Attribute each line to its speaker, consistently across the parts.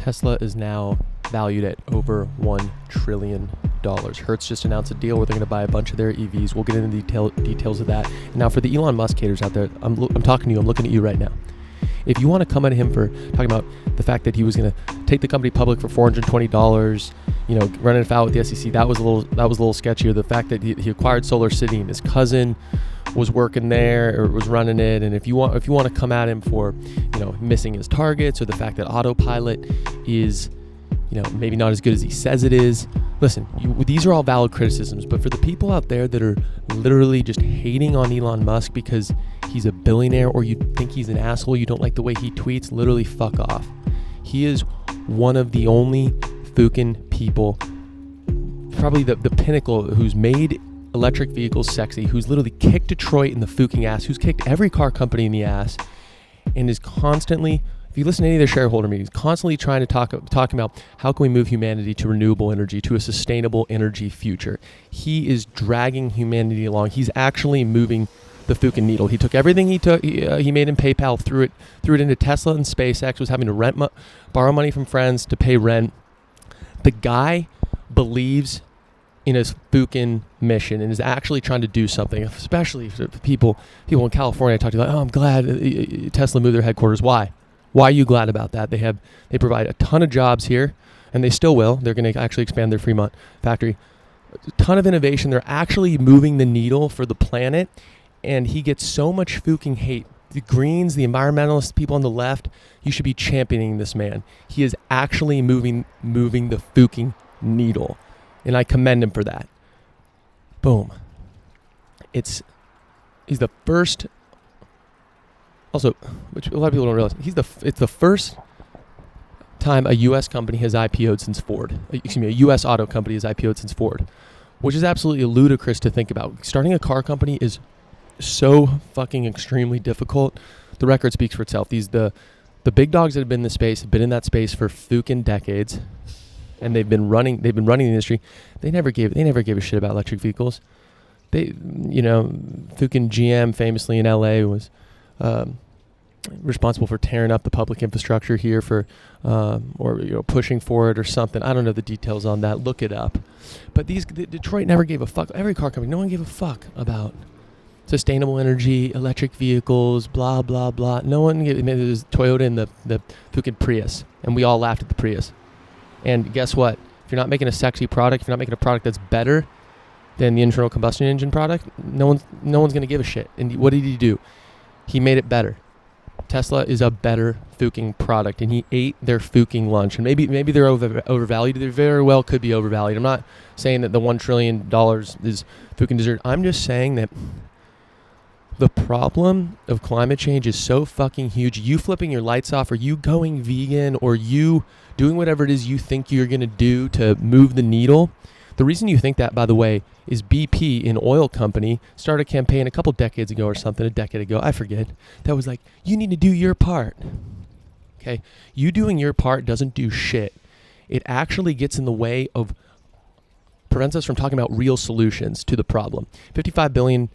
Speaker 1: Tesla is now valued at over $1 trillion. Hertz just announced a deal where they're going to buy a bunch of their EVs. We'll get into details of that. And now for the Elon Musk haters out there, I'm talking to you. I'm looking at you right now. If you want to come at him for talking about the fact that he was going to take the company public for $420, running afoul with the SEC, that was a little sketchier. The fact that he acquired Solar City and his cousin was working there or was running it, and if you want to come at him for missing his targets or the fact that autopilot is maybe not as good as he says it is, listen, these are all valid criticisms. But for the people out there that are literally just hating on Elon Musk because he's a billionaire, or you think he's an asshole, you don't like the way he tweets, literally fuck off. He is one of the only fucking people, probably the pinnacle, who's made electric vehicles sexy, who's literally kicked Detroit in the fucking ass, who's kicked every car company in the ass, and is constantly, if you listen to any of their shareholder meetings, constantly trying to talking about how can we move humanity to renewable energy, to a sustainable energy future. He is dragging humanity along. He's actually moving the fucking needle. He took everything he made in PayPal, threw it into Tesla and SpaceX, was having to borrow money from friends to pay rent. The guy believes in his fucking mission and is actually trying to do something, especially for people in California. I talk to, like, I'm glad Tesla moved their headquarters. Why? Why are you glad about that? They provide a ton of jobs here, and they still will. They're going to actually expand their Fremont factory. A ton of innovation. They're actually moving the needle for the planet, and he gets so much fucking hate. The Greens, the environmentalists, people on the left, you should be championing this man. He is actually moving the fucking needle, and I commend him for that. Boom. He's the first. Also, which a lot of people don't realize, it's the first time a U.S. company has IPO'd since Ford. A U.S. auto company has IPO'd since Ford, which is absolutely ludicrous to think about. Starting a car company is so fucking extremely difficult. The record speaks for itself. The big dogs that have been in the space have been in that space for fucking decades, and they've been running the industry. They never gave a shit about electric vehicles. Fucking GM famously in LA was responsible for tearing up the public infrastructure here or pushing for it or something. I don't know the details on that. Look it up. But Detroit never gave a fuck. Every car company, no one gave a fuck about sustainable energy, electric vehicles, blah blah blah. No one gave. It was Toyota and the fucking Prius, and we all laughed at the Prius. And guess what? If you're not making a sexy product, if you're not making a product that's better than the internal combustion engine product, no one's gonna give a shit. And what did he do? He made it better. Tesla is a better fucking product, and he ate their fucking lunch. And maybe they're overvalued. They very well could be overvalued. I'm not saying that the $1 trillion is fucking dessert. I'm just saying that the problem of climate change is so fucking huge. You flipping your lights off, or you going vegan, or you doing whatever it is you think you're going to do to move the needle. The reason you think that, by the way, is BP, an oil company, started a campaign a couple decades ago or something, a decade ago, I forget, that was like, you need to do your part. Okay? You doing your part doesn't do shit. It actually gets in the way of, prevents us from talking about real solutions to the problem. 55 billion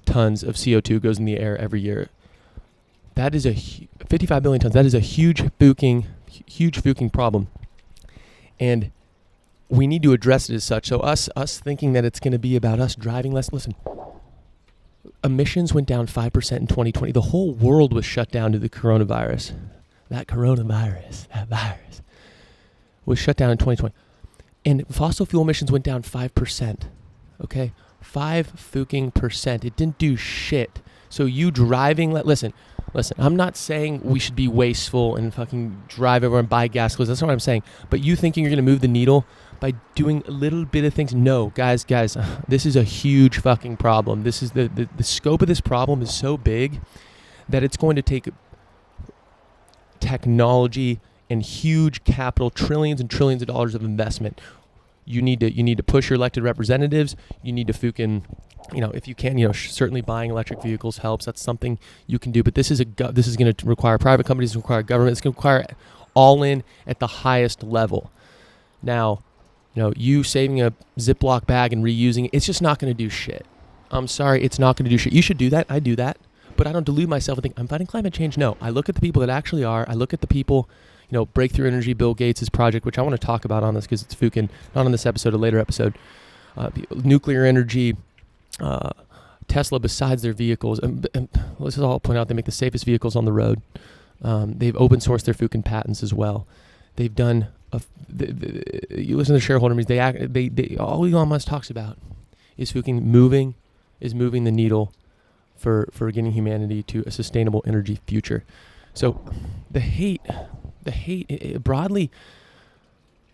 Speaker 1: tons of CO2 goes in the air every year. That is 55 billion tons. That is a huge fucking problem. And we need to address it as such. So us thinking that it's going to be about us driving less. Listen, emissions went down 5% in 2020. The whole world was shut down to the coronavirus. That virus was shut down in 2020. And fossil fuel emissions went down 5%. Okay? 5%. It didn't do shit. So you driving, listen, I'm not saying we should be wasteful and fucking drive everywhere and buy gas clothes. That's not what I'm saying. But you thinking you're going to move the needle by doing a little bit of things? No, guys, this is a huge fucking problem. This is the scope of this problem is so big that it's going to take technology and huge capital, trillions and trillions of dollars of investment. You need to push your elected representatives. You need to fucking, if you can, certainly buying electric vehicles helps. That's something you can do. But this is going to require private companies, require government. It's going to require all in at the highest level. Now, you saving a Ziploc bag and reusing it, it's just not going to do shit. I'm sorry, it's not going to do shit. You should do that. I do that. But I don't delude myself and think, I'm fighting climate change. No, I look at the people that actually are. I look at the people, Breakthrough Energy, Bill Gates' project, which I want to talk about on this because it's fucking, not on this episode, a later episode. Nuclear energy, Tesla, besides their vehicles, and let's all point out, they make the safest vehicles on the road. They've open sourced their fucking patents as well. They've done, you listen to the shareholder meetings, they all Elon Musk talks about is fucking moving the needle for getting humanity to a sustainable energy future. So the hate broadly,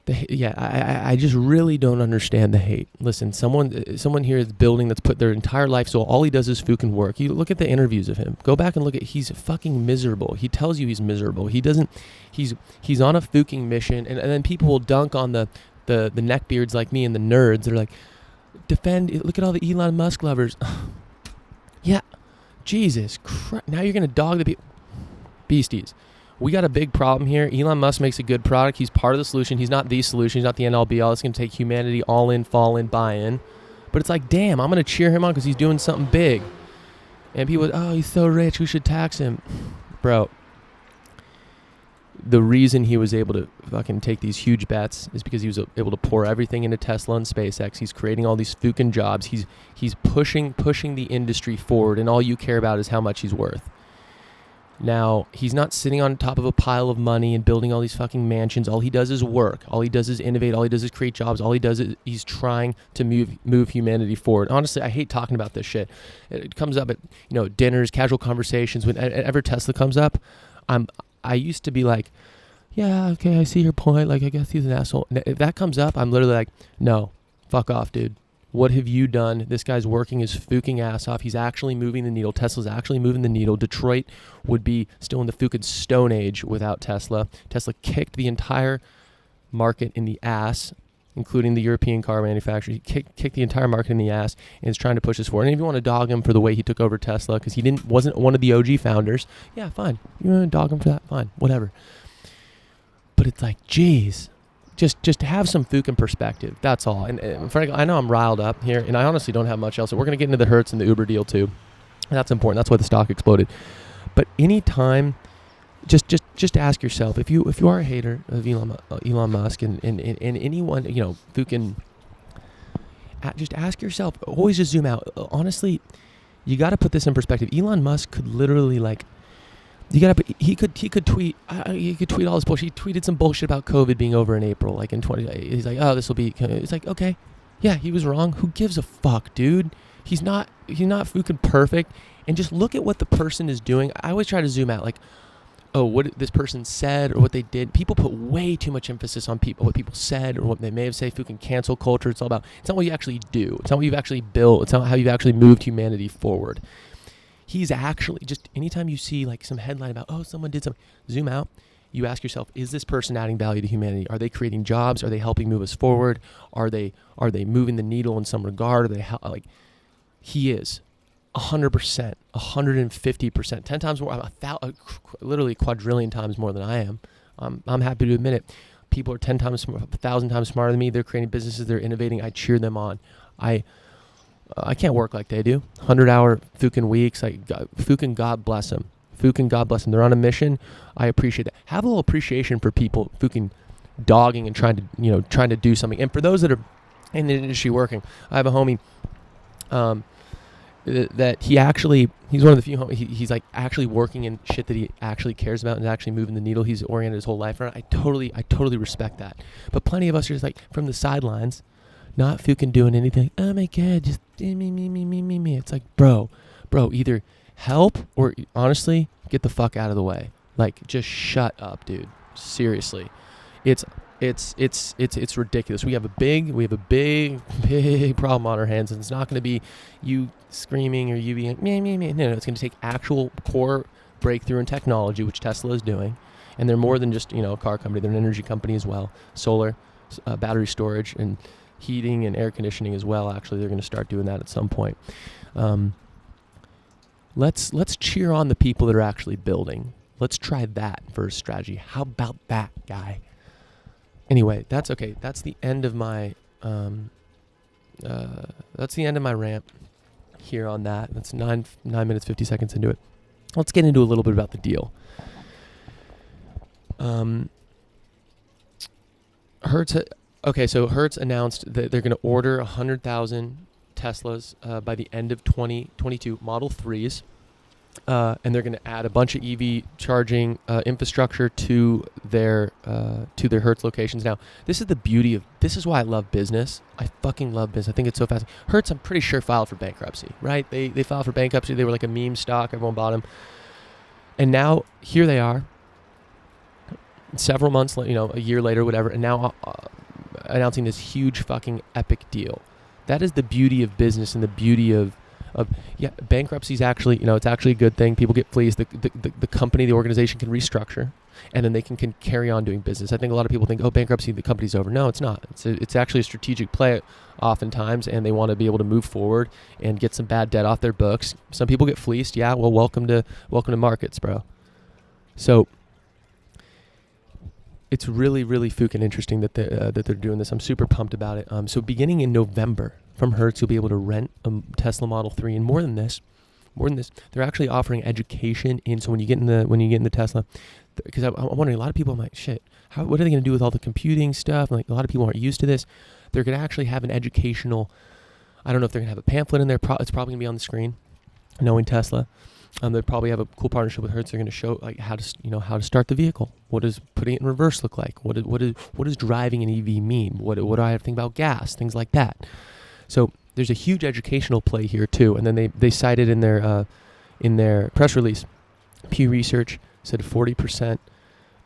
Speaker 1: I just really don't understand the hate. Listen, someone here is building that's put their entire life, so all he does is fucking work. You look at the interviews of him. Go back and look at, he's fucking miserable. He tells you he's miserable. He's on a fucking mission, and then people will dunk on the neckbeards like me and the nerds. They're like, look at all the Elon Musk lovers. Yeah, Jesus Christ. Now you're going to dog the people. Beasties. We got a big problem here. Elon Musk makes a good product. He's part of the solution. He's not the solution. He's not the end all be all. It's going to take humanity all in, fall in, buy in. But it's like, damn, I'm going to cheer him on because he's doing something big. And people, he's so rich, we should tax him. Bro, the reason he was able to fucking take these huge bets is because he was able to pour everything into Tesla and SpaceX. He's creating all these fucking jobs. He's pushing the industry forward, and all you care about is how much he's worth. Now, he's not sitting on top of a pile of money and building all these fucking mansions. All he does is work. All he does is innovate. All he does is create jobs. All he does is he's trying to move humanity forward. Honestly, I hate talking about this shit. It comes up at dinners, casual conversations. Whenever Tesla comes up, I used to be like, yeah, okay, I see your point. Like, I guess he's an asshole. If that comes up, I'm literally like, no, fuck off, dude. What have you done? This guy's working his fucking ass off. He's actually moving the needle. Tesla's actually moving the needle. Detroit would be still in the fucking Stone Age without Tesla. Tesla kicked the entire market in the ass, including the European car manufacturers. He kicked the entire market in the ass and is trying to push this forward. And if you want to dog him for the way he took over Tesla, because he wasn't one of the OG founders, yeah, fine. You want to dog him for that? Fine, whatever. But it's like, geez. Just to have some fucking perspective. That's all. And frankly, I know I'm riled up here, and I honestly don't have much else. So we're going to get into the Hertz and the Uber deal too. And that's important. That's why the stock exploded. But anytime, just ask yourself, if you are a hater of Elon Musk and anyone, fucking, just ask yourself, always just zoom out. Honestly, you got to put this in perspective. Elon Musk could literally he could tweet all this bullshit. He tweeted some bullshit about COVID being over in April, like in 20. He's like, this will be. It's like, okay, yeah, he was wrong. Who gives a fuck, dude? He's not fucking perfect. And just look at what the person is doing. I always try to zoom out, like, what this person said or what they did. People put way too much emphasis on what people said or what they may have said. Fucking cancel culture. It's not what you actually do. It's not what you've actually built. It's not how you've actually moved humanity forward. He's actually, just anytime you see like some headline about, someone did something, zoom out. You ask yourself, is this person adding value to humanity? Are they creating jobs? Are they helping move us forward? Are they moving the needle in some regard? Are they he is 100%, 150%, 10 times more, literally quadrillion times more than I am. I'm happy to admit it. People are 10 times, 1,000 times smarter than me. They're creating businesses. They're innovating. I cheer them on. I can't work like they do. 100-hour fucking weeks. Fucking God bless them. Fucking God bless them. They're on a mission. I appreciate that. Have a little appreciation for people fucking dogging and trying to do something. And for those that are in the industry working, I have a homie that he's one of the few he's like actually working in shit that he actually cares about and actually moving the needle. He's oriented his whole life around. I totally respect that. But plenty of us are just like from the sidelines, not fucking doing anything. Oh my God, just me. It's like, bro, either help or honestly get the fuck out of the way. Like, just shut up, dude. Seriously, it's ridiculous. We have a big problem on our hands, and it's not going to be you screaming or you being like, me. No, it's going to take actual core breakthrough in technology, which Tesla is doing, and they're more than just a car company. They're an energy company as well, solar, battery storage, and heating and air conditioning as well. Actually, they're going to start doing that at some point. Let's cheer on the people that are actually building. Let's try that for a strategy. How about that, guy? Anyway, that's okay. That's the end of my rant here on that. That's 9 minutes 50 seconds into it. Let's get into a little bit about the deal. Hertz. Okay, so Hertz announced that they're going to order 100,000 Teslas by the end of 2022, Model 3s, and they're going to add a bunch of EV charging infrastructure to their Hertz locations. Now, this is why I love business. I fucking love business. I think it's so fascinating. Hertz, I'm pretty sure, filed for bankruptcy, right? They filed for bankruptcy. They were like a meme stock. Everyone bought them, and now here they are, several months, a year later, whatever, and now announcing this huge fucking epic deal. That is the beauty of business and the beauty of bankruptcy is actually, it's actually a good thing. People get fleeced. The company, the organization can restructure, and then they can carry on doing business. I think a lot of people think, oh, bankruptcy, the company's over. No, it's not. It's actually a strategic play oftentimes, and they want to be able to move forward and get some bad debt off their books. Some people get fleeced. Yeah, well, welcome to markets, bro. So it's really, really fucking interesting that they're doing this. I'm super pumped about it. So beginning in November, from Hertz, you'll be able to rent a Tesla Model 3, and more than this, they're actually offering education in. So when you get in the Tesla, because I'm wondering, a lot of people, I'm like, shit, what are they going to do with all the computing stuff? Like, a lot of people aren't used to this. They're going to actually have an educational. I don't know if they're going to have a pamphlet in there. It's probably going to be on the screen. Knowing Tesla. They probably have a cool partnership with Hertz. They're going to show like how to start the vehicle. What does putting it in reverse look like? What does driving an EV mean? What do I have to think about gas? Things like that. So there's a huge educational play here too. And then they cited in their press release, Pew Research said 40%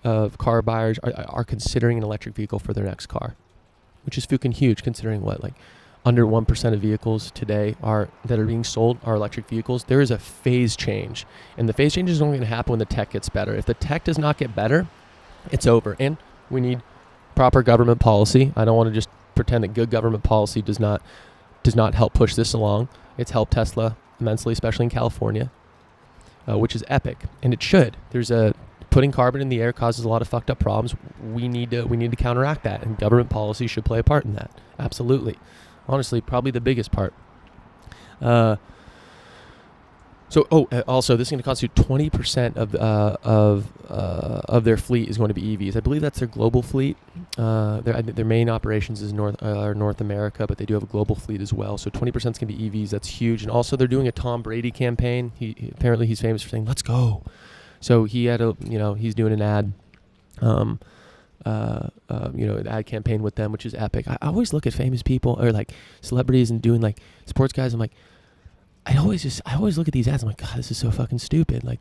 Speaker 1: of car buyers are considering an electric vehicle for their next car, which is fucking huge considering under 1% of vehicles today that are being sold are electric vehicles. There is a phase change, and the phase change is only going to happen when the tech gets better. If the tech does not get better, it's over, and we need proper government policy. I don't want to just pretend that good government policy does not help push this along. It's helped Tesla immensely, especially in California, which is epic, and it should. Putting carbon in the air causes a lot of fucked up problems. We need to counteract that, and government policy should play a part in that. Absolutely. Honestly, probably the biggest part. Also, this is going to constitute 20% of their fleet is going to be EVs. I believe that's their global fleet. Their main operations is North America, but they do have a global fleet as well. So 20% is going to be EVs. That's huge. And also, they're doing a Tom Brady campaign. Apparently he's famous for saying, "Let's go." So he had he's doing an ad. An ad campaign with them, which is epic. I always look at famous people or like celebrities and doing like sports guys. I'm like, I always look at these ads. I'm like, God, this is so fucking stupid. Like,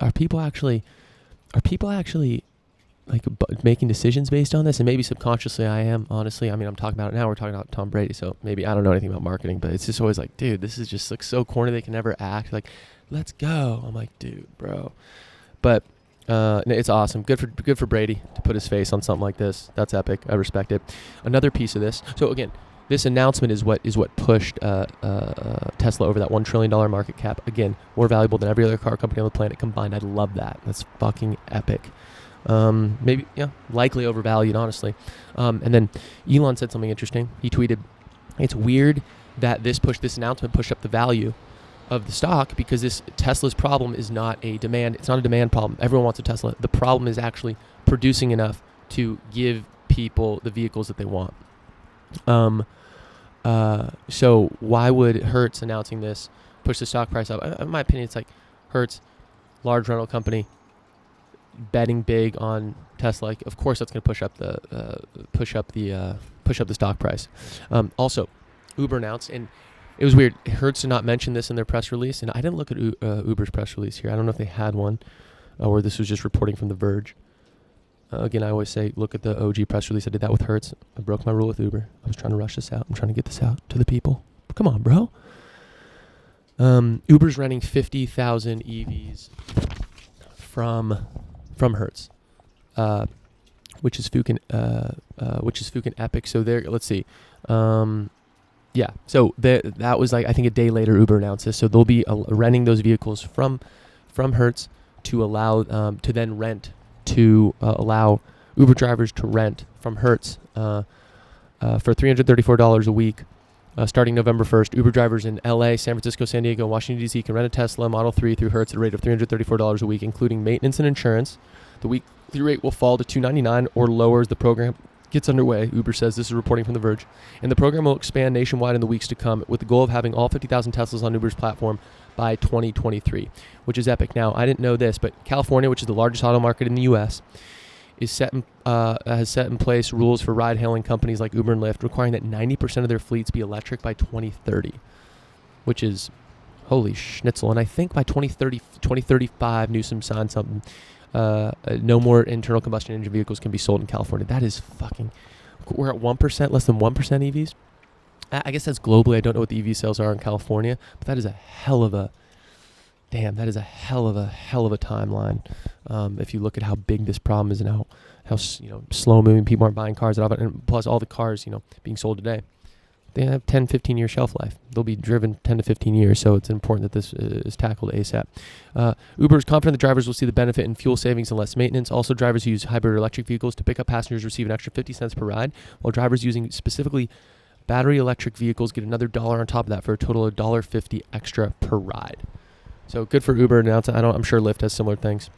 Speaker 1: are people actually like making decisions based on this? And maybe subconsciously I am, honestly. I mean, I'm talking about it now. We're talking about Tom Brady. So maybe I don't know anything about marketing, but it's just always like, dude, this is just like so corny. They can never act. Like, let's go. I'm like, dude, bro. But it's awesome. Good for Brady to put his face on something like this. That's epic. I respect it. Another piece of this. So again, this announcement is what pushed Tesla over that $1 trillion market cap. Again, more valuable than every other car company on the planet combined. I love that. That's fucking epic. Maybe likely overvalued, honestly. And then Elon said something interesting. He tweeted, "It's weird that this announcement pushed up the value of the stock because Tesla's problem is not a demand. It's not a demand problem. Everyone wants a Tesla. The problem is actually producing enough to give people the vehicles that they want. So why would Hertz announcing this push the stock price up? In my opinion, it's like Hertz, large rental company, betting big on Tesla. Like, of course, that's going to push up the stock price. Also, Uber announced, and it was weird. Hertz did not mention this in their press release, and I didn't look at Uber's press release here. I don't know if they had one, or this was just reporting from The Verge. Again, I always say look at the OG press release. I did that with Hertz. I broke my rule with Uber. I was trying to rush this out. I'm trying to get this out to the people. Come on, bro. Uber's renting 50,000 EVs from Hertz, which is fucking epic. So there, let's see. Yeah, so that was like, I think a day later Uber announced this. So they'll be renting those vehicles from Hertz to allow to then rent to allow Uber drivers to rent from Hertz for $334 a week. Starting November 1st, Uber drivers in LA, San Francisco, San Diego, Washington, D.C. can rent a Tesla Model 3 through Hertz at a rate of $334 a week, including maintenance and insurance. The The rate will fall to $2.99 or lower as the program gets underway, Uber says. This is reporting from The Verge. And the program will expand nationwide in the weeks to come with the goal of having all 50,000 Teslas on Uber's platform by 2023, which is epic. Now, I didn't know this, but California, which is the largest auto market in the U.S., has set in place rules for ride-hailing companies like Uber and Lyft, requiring that 90% of their fleets be electric by 2030, which is holy schnitzel. And I think by 2035, Newsom signed something. No more internal combustion engine vehicles can be sold in California. That is fucking... We're at 1%, less than 1% EVs. I guess that's globally. I don't know what the EV sales are in California, but that is a hell of a... Damn, that is a hell of a timeline. If you look at how big this problem is and how slow-moving, people aren't buying cars, and plus all the cars being sold today, they have 10, 15-year shelf life. They'll be driven 10 to 15 years, so it's important that this is tackled ASAP. Uber is confident that drivers will see the benefit in fuel savings and less maintenance. Also, drivers who use hybrid or electric vehicles to pick up passengers receive an extra 50 cents per ride, while drivers using specifically battery electric vehicles get another $1 on top of that for a total of $1.50 extra per ride. So good for Uber. I'm sure Lyft has similar things,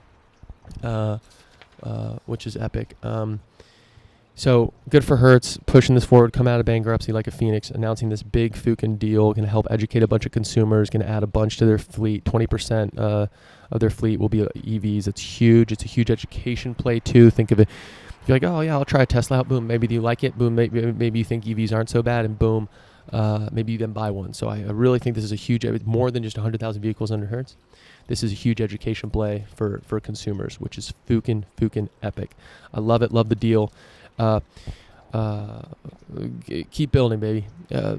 Speaker 1: which is epic. So good for Hertz, pushing this forward, come out of bankruptcy like a phoenix, announcing this big fucking deal, going to help educate a bunch of consumers, going to add a bunch to their fleet. 20% of their fleet will be EVs. It's huge. It's a huge education play too. Think of it. You're like, oh yeah, I'll try a Tesla out. Boom, maybe you like it. Boom, maybe you think EVs aren't so bad, and boom, maybe you then buy one. So I really think this is a huge, more than just 100,000 vehicles under Hertz. This is a huge education play for consumers, which is fucking epic. I love it. Love the deal. Keep building, baby. This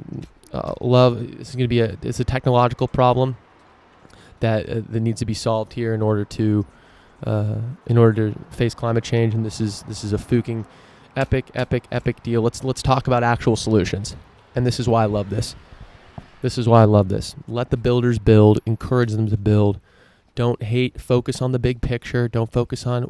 Speaker 1: is going to be it's a technological problem that needs to be solved here in order to face climate change. And this is a fucking epic deal. Let's talk about actual solutions. And this is why I love this. Let the builders build. Encourage them to build. Don't hate. Focus on the big picture. Don't focus on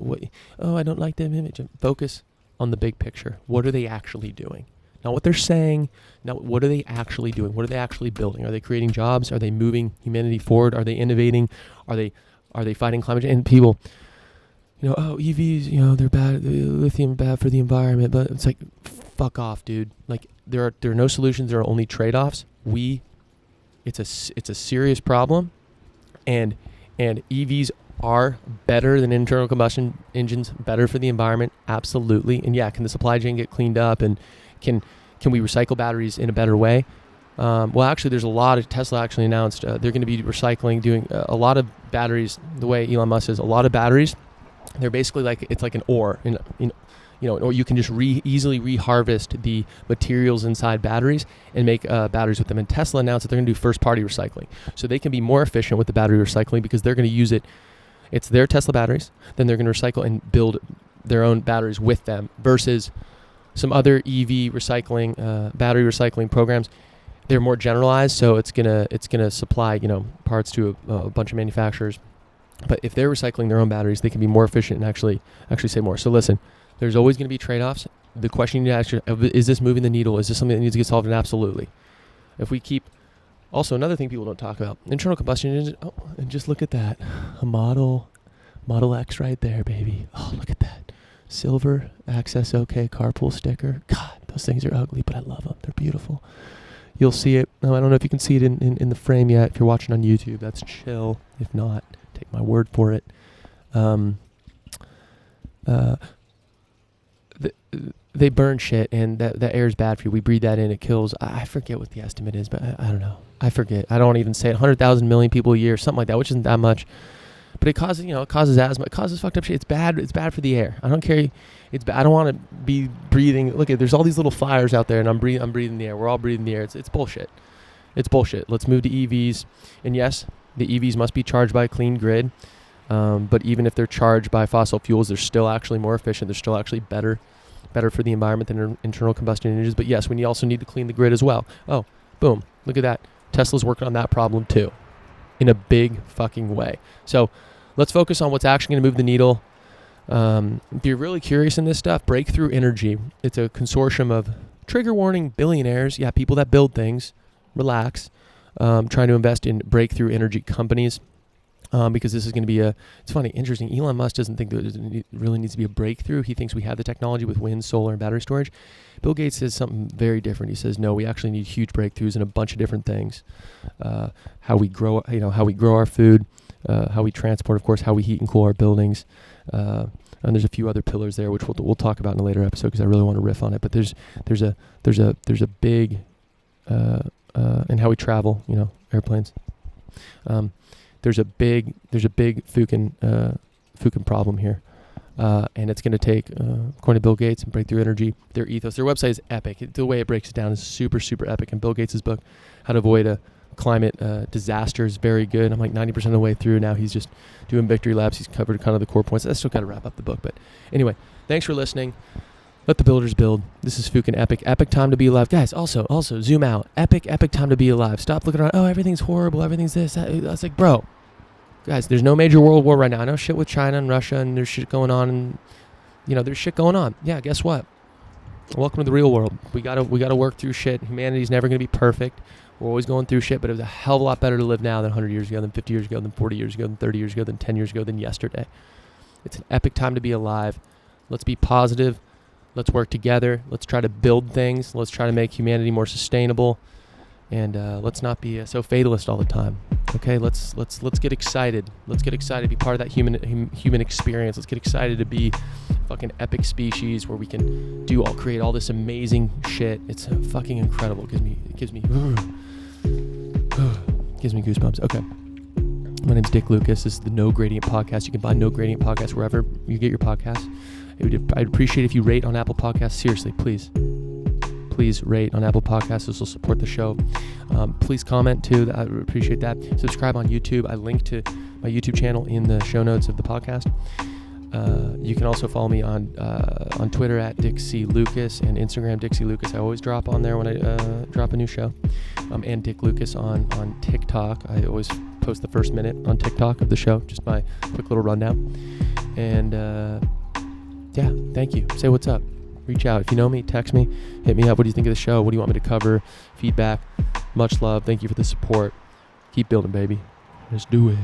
Speaker 1: I don't like that image. Focus on the big picture. What are they actually doing? Not what they're saying. Now, what are they actually doing? What are they actually building? Are they creating jobs? Are they moving humanity forward? Are they innovating? Are they fighting climate change? And people, EVs, they're bad. Lithium bad for the environment. But it's like, fuck off, dude. Like there are no solutions. There are only trade-offs. It's a serious problem, and EVs are better than internal combustion engines, better for the environment, absolutely. And yeah, can the supply chain get cleaned up, and can we recycle batteries in a better way? Well, actually, there's a lot of Tesla actually announced they're going to be recycling, doing a lot of batteries. The way Elon Musk says, a lot of batteries, they're basically like an ore, or you can just easily reharvest the materials inside batteries and make batteries with them. And Tesla announced that they're going to do first-party recycling, so they can be more efficient with the battery recycling because they're going to use it. It's their Tesla batteries, then they're going to recycle and build their own batteries with them, versus some other EV recycling, battery recycling programs. They're more generalized, so it's gonna supply parts to a bunch of manufacturers. But if they're recycling their own batteries, they can be more efficient and actually save more. So listen, there's always going to be trade-offs. The question you need to ask, is this moving the needle? Is this something that needs to get solved? And absolutely. If we keep... Also, another thing people don't talk about, internal combustion engine. Oh, and just look at that. A Model X right there, baby. Oh, look at that. Silver, Access OK, carpool sticker. God, those things are ugly, but I love them. They're beautiful. You'll see it. I don't know if you can see it in the frame yet. If you're watching on YouTube, that's chill. If not, take my word for it. They burn shit, and that air is bad for you. We breathe that in, it kills. I forget what the estimate is, but I don't know. I forget. I don't even say it. 100,000 million people a year, something like that, which isn't that much. But it causes asthma. It causes fucked up shit. It's bad. It's bad for the air. I don't care. It's bad. I don't want to be breathing. Look at, there's all these little fires out there, and I'm breathing the air. We're all breathing the air. It's bullshit. It's bullshit. Let's move to EVs. And yes, the EVs must be charged by a clean grid. But even if they're charged by fossil fuels, they're still actually more efficient. They're still actually better for the environment than internal combustion engines. But yes, we also need to clean the grid as well. Oh, boom. Look at that. Tesla's working on that problem too, in a big fucking way. So let's focus on what's actually going to move the needle. If you're really curious in this stuff, Breakthrough Energy. It's a consortium of, trigger warning, billionaires. Yeah, people that build things. Relax. Trying to invest in breakthrough energy companies. because this is going to be it's funny, interesting. Elon Musk doesn't think that it really needs to be a breakthrough. He thinks we have the technology with wind, solar, and battery storage. Bill Gates says something very different. He says, no, we actually need huge breakthroughs in a bunch of different things. How we grow, how we grow our food, how we transport, of course, how we heat and cool our buildings. And there's a few other pillars there, which we'll talk about in a later episode because I really want to riff on it. But there's a big, and how we travel, airplanes. There's a big fucking problem here, and it's going to take, according to Bill Gates and Breakthrough Energy, their ethos. Their website is epic. The way it breaks it down is super, super epic. And Bill Gates' book, How to Avoid a Climate Disaster, is very good. I'm like 90% of the way through now. He's just doing victory laps. He's covered kind of the core points. I still got to wrap up the book, but anyway, thanks for listening. Let the builders build. This is fucking epic. Epic time to be alive. Guys, also, zoom out. Epic time to be alive. Stop looking around. Oh, everything's horrible. Everything's this. That. I was like, bro, guys, there's no major world war right now. I know shit with China and Russia, and there's shit going on, and, there's shit going on. Yeah, guess what? Welcome to the real world. We gotta work through shit. Humanity's never going to be perfect. We're always going through shit, but it was a hell of a lot better to live now than 100 years ago, than 50 years ago, than 40 years ago, than 30 years ago, than 10 years ago, than yesterday. It's an epic time to be alive. Let's be positive. Let's work together. Let's try to build things. Let's try to make humanity more sustainable, and let's not be so fatalist all the time. Okay, let's get excited. Let's get excited to be part of that human experience. Let's get excited to be fucking epic species where we can create all this amazing shit. It's fucking incredible. It gives me goosebumps. Okay. My name's Dick Lucas. This is the No Gradient Podcast. You can find No Gradient Podcast wherever you get your podcasts. I'd appreciate if you rate on Apple Podcasts. Seriously, please rate on Apple Podcasts. This will support the show. Please comment too. I would appreciate that. Subscribe on YouTube. I link to my YouTube channel in the show notes of the podcast. You can also follow me on Twitter at Dick C. Lucas and Instagram Dick C. Lucas. I always drop on there when I drop a new show. And Dick Lucas on TikTok. I always post the first minute on TikTok of the show. Just my quick little rundown. And yeah, thank you. Say what's up. Reach out. If you know me, text me. Hit me up. What do you think of the show? What do you want me to cover? Feedback. Much love. Thank you for the support. Keep building, baby. Let's do it.